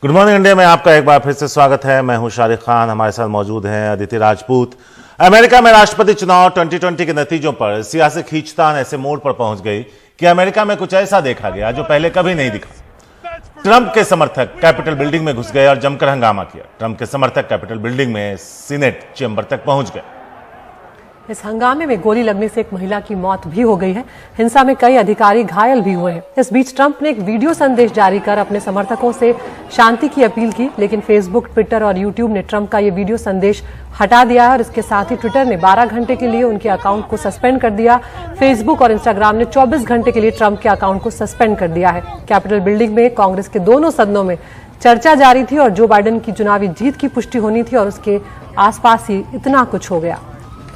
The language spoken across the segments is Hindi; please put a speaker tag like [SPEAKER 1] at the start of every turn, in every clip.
[SPEAKER 1] गुड मॉर्निंग इंडिया में आपका एक बार फिर से स्वागत है। मैं हूं शारिक खान। हमारे साथ मौजूद हैं अदिति राजपूत। अमेरिका में राष्ट्रपति चुनाव 2020 के नतीजों पर सियासी खींचतान ऐसे मोड़ पर पहुंच गई कि अमेरिका में कुछ ऐसा देखा गया जो पहले कभी नहीं दिखा। ट्रंप के समर्थक कैपिटल बिल्डिंग में घुस गए और जमकर हंगामा किया। ट्रंप के समर्थक कैपिटल बिल्डिंग में सीनेट चेंबर तक पहुंच गए।
[SPEAKER 2] इस हंगामे में गोली लगने से एक महिला की मौत भी हो गई है। हिंसा में कई अधिकारी घायल भी हुए हैं। इस बीच ट्रंप ने एक वीडियो संदेश जारी कर अपने समर्थकों से शांति की अपील की, लेकिन फेसबुक, ट्विटर और यूट्यूब ने ट्रंप का ये वीडियो संदेश हटा दिया है और इसके साथ ही ट्विटर ने 12 घंटे के लिए उनके अकाउंट को सस्पेंड कर दिया। फेसबुक और इंस्टाग्राम ने 24 घंटे के लिए ट्रंप के अकाउंट को सस्पेंड कर दिया है। कैपिटल बिल्डिंग में कांग्रेस के दोनों सदनों में चर्चा जारी थी और जो बाइडेन की चुनावी जीत की पुष्टि होनी थी और उसके आसपास ही इतना कुछ हो गया।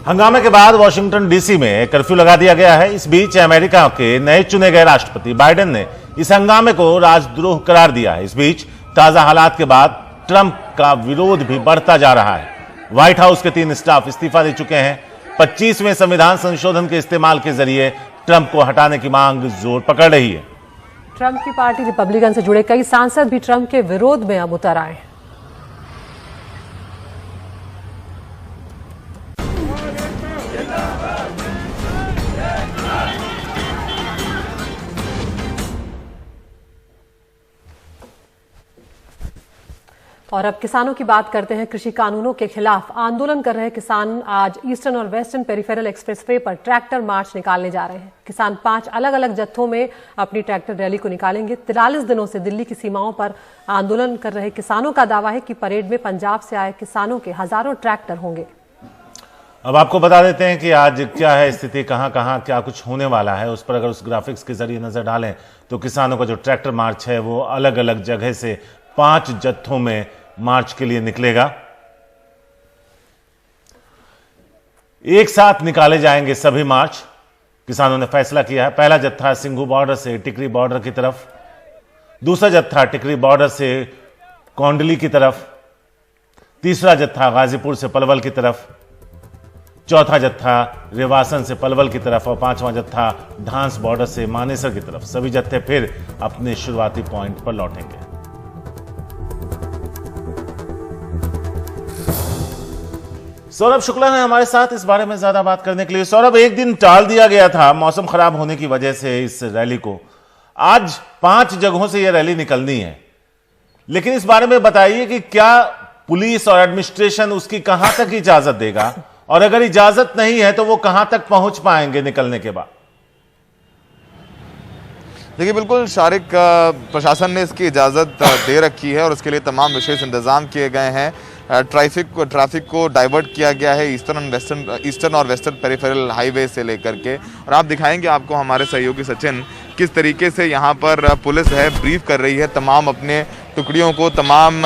[SPEAKER 1] हंगामे के बाद वॉशिंगटन डीसी में कर्फ्यू लगा दिया गया है। इस बीच अमेरिका के नए चुने गए राष्ट्रपति बाइडेन ने इस हंगामे को राजद्रोह करार दिया है। इस बीच ताजा हालात के बाद ट्रंप का विरोध भी बढ़ता जा रहा है। व्हाइट हाउस के 3 स्टाफ इस्तीफा दे चुके हैं। 25वें संविधान संशोधन के इस्तेमाल के जरिए ट्रंप को हटाने की मांग जोर पकड़ रही है।
[SPEAKER 2] ट्रंप की पार्टी रिपब्लिकन से जुड़े कई सांसद भी ट्रंप के विरोध में अब उतर आए। और अब किसानों की बात करते हैं। कृषि कानूनों के खिलाफ आंदोलन कर रहे किसान आज ईस्टर्न और वेस्टर्न पेरिफेरल एक्सप्रेसवे पर ट्रैक्टर मार्च निकालने जा रहे हैं। किसान 5 अलग अलग जत्थों में अपनी ट्रैक्टर रैली को निकालेंगे। 43 दिनों से दिल्ली की सीमाओं पर आंदोलन कर रहे किसानों का दावा है कि परेड में पंजाब से आए किसानों के हजारों ट्रैक्टर होंगे।
[SPEAKER 1] अब आपको बता देते हैं कि आज क्या है स्थिति, कहां कहां क्या कुछ होने वाला है। उस पर अगर उस ग्राफिक्स के जरिए नजर डालें तो किसानों का जो ट्रैक्टर मार्च है वो अलग अलग जगह से 5 जत्थों में मार्च के लिए निकलेगा। एक साथ निकाले जाएंगे सभी मार्च। किसानों ने फैसला किया है। पहला जत्था सिंघू बॉर्डर से टिकरी बॉर्डर की तरफ, दूसरा जत्था टिकरी बॉर्डर से कोंडली की तरफ, तीसरा जत्था गाजीपुर से पलवल की तरफ, चौथा जत्था रेवासन से पलवल की तरफ और 5वां जत्था ढांस बॉर्डर से मानेसर की तरफ। सभी जत्थे फिर अपने शुरुआती पॉइंट पर लौटेंगे। सौरभ शुक्ला है हमारे साथ इस बारे में ज्यादा बात करने के लिए। सौरभ, एक दिन टाल दिया गया था मौसम खराब होने की वजह से इस रैली को। आज 5 जगहों से यह रैली निकलनी है, लेकिन इस बारे में बताइए कि क्या पुलिस और एडमिनिस्ट्रेशन उसकी कहां तक इजाजत देगा, और अगर इजाजत नहीं है तो वो कहां तक पहुंच पाएंगे निकलने के बाद?
[SPEAKER 3] देखिए, बिल्कुल शारिक, प्रशासन ने इसकी इजाज़त दे रखी है और उसके लिए तमाम विशेष इंतजाम किए गए हैं। ट्रैफिक को डाइवर्ट किया गया है ईस्टर्न और वेस्टर्न पेरिफेरल हाईवे से लेकर के। और आप दिखाएंगे आपको हमारे सहयोगी सचिन किस तरीके से यहाँ पर पुलिस है ब्रीफ कर रही है तमाम अपने टुकड़ियों को। तमाम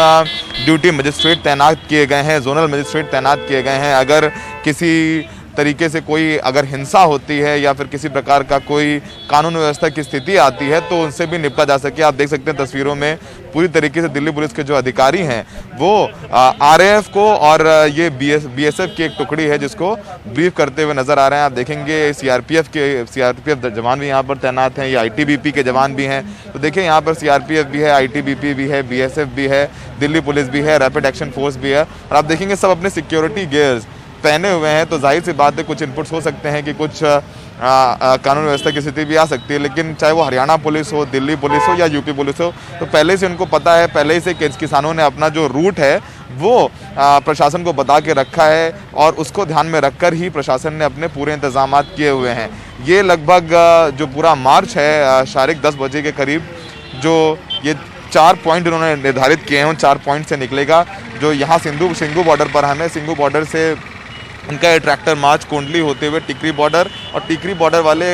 [SPEAKER 3] ड्यूटी मजिस्ट्रेट तैनात किए गए हैं, जोनल मजिस्ट्रेट तैनात किए गए हैं। अगर किसी तरीके से कोई अगर हिंसा होती है या फिर किसी प्रकार का कोई कानून व्यवस्था की स्थिति आती है तो उनसे भी निपटा जा सके। आप देख सकते हैं तस्वीरों में पूरी तरीके से दिल्ली पुलिस के जो अधिकारी हैं वो आरएएफ को और ये बीएसएफ की एक टुकड़ी है जिसको ब्रीफ करते हुए नजर आ रहे हैं। आप देखेंगे सीआरपीएफ जवान भी यहाँ पर तैनात हैं, ये आईटीबीपी के जवान भी हैं। तो देखिए यहाँ पर सीआरपीएफ भी है, आईटीबीपी भी है, बीएसएफ भी है, दिल्ली पुलिस भी है, रैपिड एक्शन फोर्स भी है। और आप देखेंगे सब अपने सिक्योरिटी गियर्स पहने हुए हैं। तो जाहिर सी बात है कुछ इनपुट्स हो सकते हैं कि कुछ कानून व्यवस्था की स्थिति भी आ सकती है, लेकिन चाहे वो हरियाणा पुलिस हो, दिल्ली पुलिस हो या यूपी पुलिस हो, तो पहले से उनको पता है, पहले से किसानों ने अपना जो रूट है वो प्रशासन को बता के रखा है और उसको ध्यान में रखकर ही प्रशासन ने अपने पूरे इंतजाम किए हुए हैं। ये लगभग जो पूरा मार्च है शारिक 10 बजे के करीब जो ये 4 पॉइंट उन्होंने निर्धारित किए हैं उन 4 पॉइंट से निकलेगा। जो यहाँ सिंघू बॉर्डर पर हमें सिंघू बॉर्डर से उनका ये ट्रैक्टर मार्च कोंडली होते हुए टिकरी बॉर्डर और टिकरी बॉर्डर वाले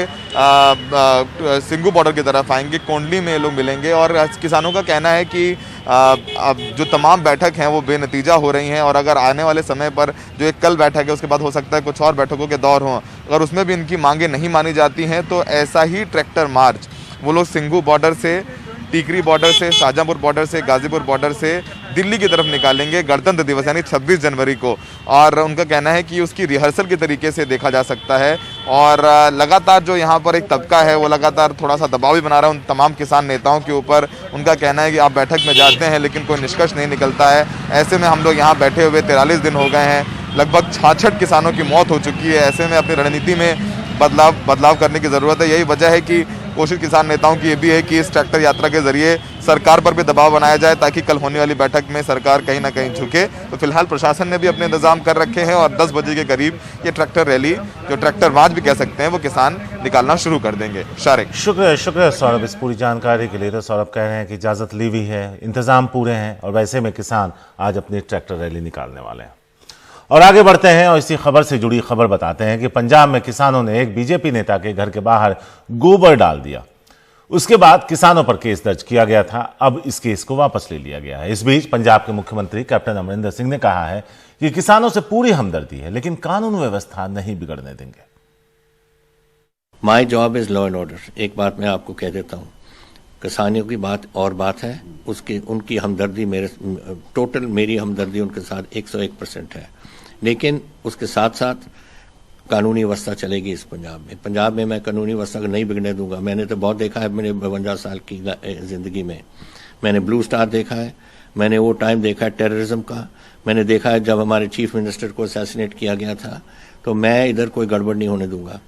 [SPEAKER 3] सिंघू बॉर्डर की तरफ आएंगे। कोंडली में ये लोग मिलेंगे और किसानों का कहना है कि अब जो तमाम बैठक हैं वो बेनतीजा हो रही हैं और अगर आने वाले समय पर जो एक कल बैठक है उसके बाद हो सकता है कुछ और बैठकों के दौर हों, अगर उसमें भी इनकी मांगें नहीं मानी जाती हैं तो ऐसा ही ट्रैक्टर मार्च वो लोग सिंघू बॉर्डर से टीकरी बॉर्डर से, शाहजहांपुर बॉर्डर से, गाजीपुर बॉर्डर से दिल्ली की तरफ निकालेंगे गणतंत्र दिवस यानी 26 जनवरी को। और उनका कहना है कि उसकी रिहर्सल के तरीके से देखा जा सकता है। और लगातार जो यहाँ पर एक तबका है वो लगातार थोड़ा सा दबाव भी बना रहा है उन तमाम किसान नेताओं के ऊपर। उनका कहना है कि आप बैठक में जाते हैं लेकिन कोई निष्कर्ष नहीं निकलता है। ऐसे में हम लोग यहाँ बैठे हुए 43 दिन हो गए हैं, लगभग 66 किसानों की मौत हो चुकी है। ऐसे में अपनी रणनीति में बदलाव करने की ज़रूरत है। यही वजह है कि कोशिश किसान नेताओं की ये भी है कि इस ट्रैक्टर यात्रा के जरिए सरकार पर भी दबाव बनाया जाए ताकि कल होने वाली बैठक में सरकार कहीं ना कहीं झुके। तो फिलहाल प्रशासन ने भी अपने इंतजाम कर रखे हैं और 10 बजे के करीब ये ट्रैक्टर रैली, जो ट्रैक्टर मार्च भी कह सकते हैं, वो किसान निकालना शुरू कर देंगे। शारिक,
[SPEAKER 1] शुक्रिया सौरभ इस पूरी जानकारी के लिए। तो सौरभ कह रहे हैं कि इजाजत ली हुई है, इंतजाम पूरे हैं और वैसे में किसान आज अपनी ट्रैक्टर रैली निकालने वाले हैं। और आगे बढ़ते हैं और इसी खबर से जुड़ी खबर बताते हैं कि पंजाब में किसानों ने एक बीजेपी नेता के घर के बाहर गोबर डाल दिया। उसके बाद किसानों पर केस दर्ज किया गया था। अब इस केस को वापस ले लिया गया है। इस बीच पंजाब के मुख्यमंत्री कैप्टन अमरिंदर सिंह ने कहा है कि किसानों से पूरी हमदर्दी है लेकिन कानून व्यवस्था नहीं बिगड़ने देंगे।
[SPEAKER 4] My job is law and order. एक बात मैं आपको कह देता हूँ, किसानियों की बात और बात है, उनकी हमदर्दी मेरी हमदर्दी उनके साथ 101% है। लेकिन उसके साथ साथ कानूनी व्यवस्था चलेगी इस पंजाब में मैं कानूनी व्यवस्था को नहीं बिगड़ने दूंगा। मैंने तो बहुत देखा है मेरे 52 साल की जिंदगी में। मैंने ब्लू स्टार देखा है, मैंने वो टाइम देखा है टेररिज्म का, मैंने देखा है जब हमारे चीफ मिनिस्टर को असैसिनेट किया गया था। तो मैं इधर कोई गड़बड़ नहीं होने दूंगा।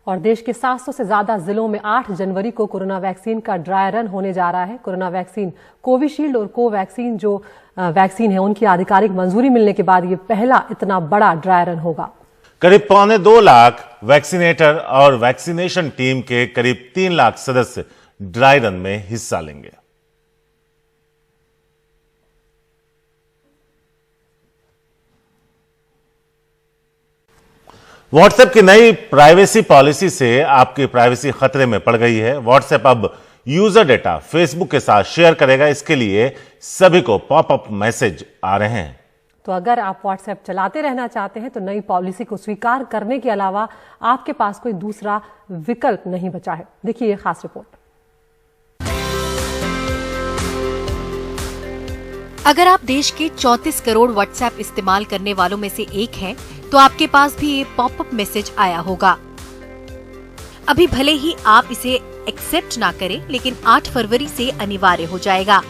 [SPEAKER 2] और देश के 700 से ज्यादा जिलों में 8 जनवरी को कोरोना वैक्सीन का ड्राई रन होने जा रहा है। कोरोना वैक्सीन कोविशील्ड और कोवैक्सीन जो वैक्सीन है उनकी आधिकारिक मंजूरी मिलने के बाद ये पहला इतना बड़ा ड्राई रन होगा।
[SPEAKER 1] करीब 2.25 लाख वैक्सीनेटर और वैक्सीनेशन टीम के करीब 3 लाख सदस्य ड्राई रन में हिस्सा लेंगे। व्हाट्सएप की नई प्राइवेसी पॉलिसी से आपकी प्राइवेसी खतरे में पड़ गई है। व्हाट्सएप अब यूजर डेटा फेसबुक के साथ शेयर करेगा। इसके लिए सभी को पॉपअप मैसेज आ रहे हैं।
[SPEAKER 2] तो अगर आप व्हाट्सएप चलाते रहना चाहते हैं तो नई पॉलिसी को स्वीकार करने के अलावा आपके पास कोई दूसरा विकल्प नहीं बचा है। देखिए ये खास रिपोर्ट।
[SPEAKER 5] अगर आप देश के 34 करोड़ व्हाट्सएप इस्तेमाल करने वालों में से एक हैं, तो आपके पास भी ये पॉपअप मैसेज आया होगा। अभी भले ही आप इसे एक्सेप्ट ना करें, लेकिन 8 फरवरी से अनिवार्य हो जाएगा।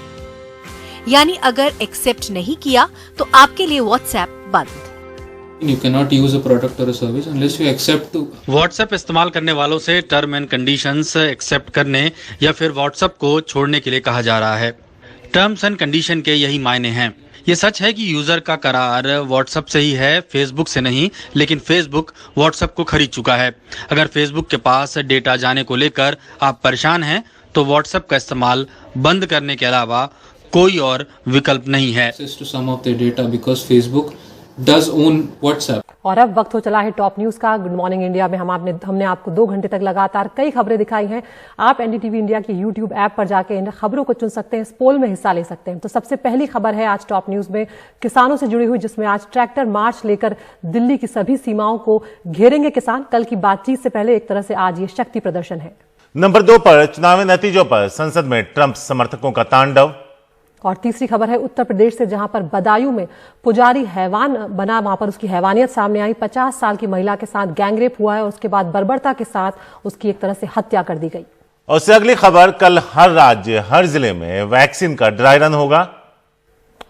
[SPEAKER 5] यानी अगर एक्सेप्ट नहीं किया तो आपके लिए व्हाट्सएप बंद।
[SPEAKER 6] You cannot use a product or a service unless you accept to.
[SPEAKER 7] WhatsApp इस्तेमाल करने वालों से टर्म एंड कंडीशंस एक्सेप्ट करने या फिर व्हाट्सएप को छोड़ने के लिए कहा जा रहा है। टर्म्स एंड कंडीशन के यही मायने हैं। ये सच है कि यूजर का करार व्हाट्सएप से ही है, फेसबुक से नहीं, लेकिन फेसबुक व्हाट्सएप को खरीद चुका है। अगर फेसबुक के पास डेटा जाने को लेकर आप परेशान हैं तो व्हाट्सएप का इस्तेमाल बंद करने के अलावा कोई और विकल्प नहीं है।
[SPEAKER 6] Access to some of their data because Facebook does own WhatsApp.
[SPEAKER 2] और अब वक्त हो चला है टॉप न्यूज का। गुड मॉर्निंग इंडिया में हमने आपको 2 घंटे तक लगातार कई खबरें दिखाई हैं। आप एनडीटीवी इंडिया की यूट्यूब ऐप पर जाके इन खबरों को चुन सकते हैं, इस पोल में हिस्सा ले सकते हैं। तो सबसे पहली खबर है आज टॉप न्यूज में किसानों से जुड़ी हुई, जिसमें आज ट्रैक्टर मार्च लेकर दिल्ली की सभी सीमाओं को घेरेंगे किसान। कल की बातचीत से पहले एक तरह से आज ये शक्ति प्रदर्शन है।
[SPEAKER 1] नंबर 2 पर चुनावी नतीजों पर संसद में ट्रंप समर्थकों का तांडव।
[SPEAKER 2] और तीसरी खबर है उत्तर प्रदेश से, जहां पर बदायूं में पुजारी हैवान बना, वहां पर उसकी हैवानियत सामने आई। 50 साल की महिला के साथ गैंगरेप हुआ है और उसके बाद बर्बरता के साथ उसकी एक तरह से हत्या कर दी गई।
[SPEAKER 1] और से अगली खबर, कल हर राज्य हर जिले में वैक्सीन का ड्राई रन होगा।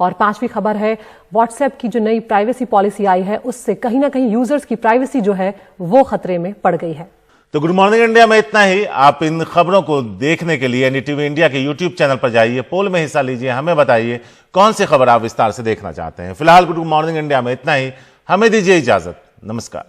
[SPEAKER 2] और 5वीं खबर है व्हाट्सएप की जो नई प्राइवेसी पॉलिसी आई है उससे कहीं ना कहीं यूजर्स की प्राइवेसी जो है वो खतरे में पड़ गई है।
[SPEAKER 1] तो गुड मॉर्निंग इंडिया में इतना ही। आप इन खबरों को देखने के लिए एनडीटीवी इंडिया के यूट्यूब चैनल पर जाइए, पोल में हिस्सा लीजिए, हमें बताइए कौन सी खबर आप विस्तार से देखना चाहते हैं। फिलहाल गुड मॉर्निंग इंडिया में इतना ही। हमें दीजिए इजाजत। नमस्कार।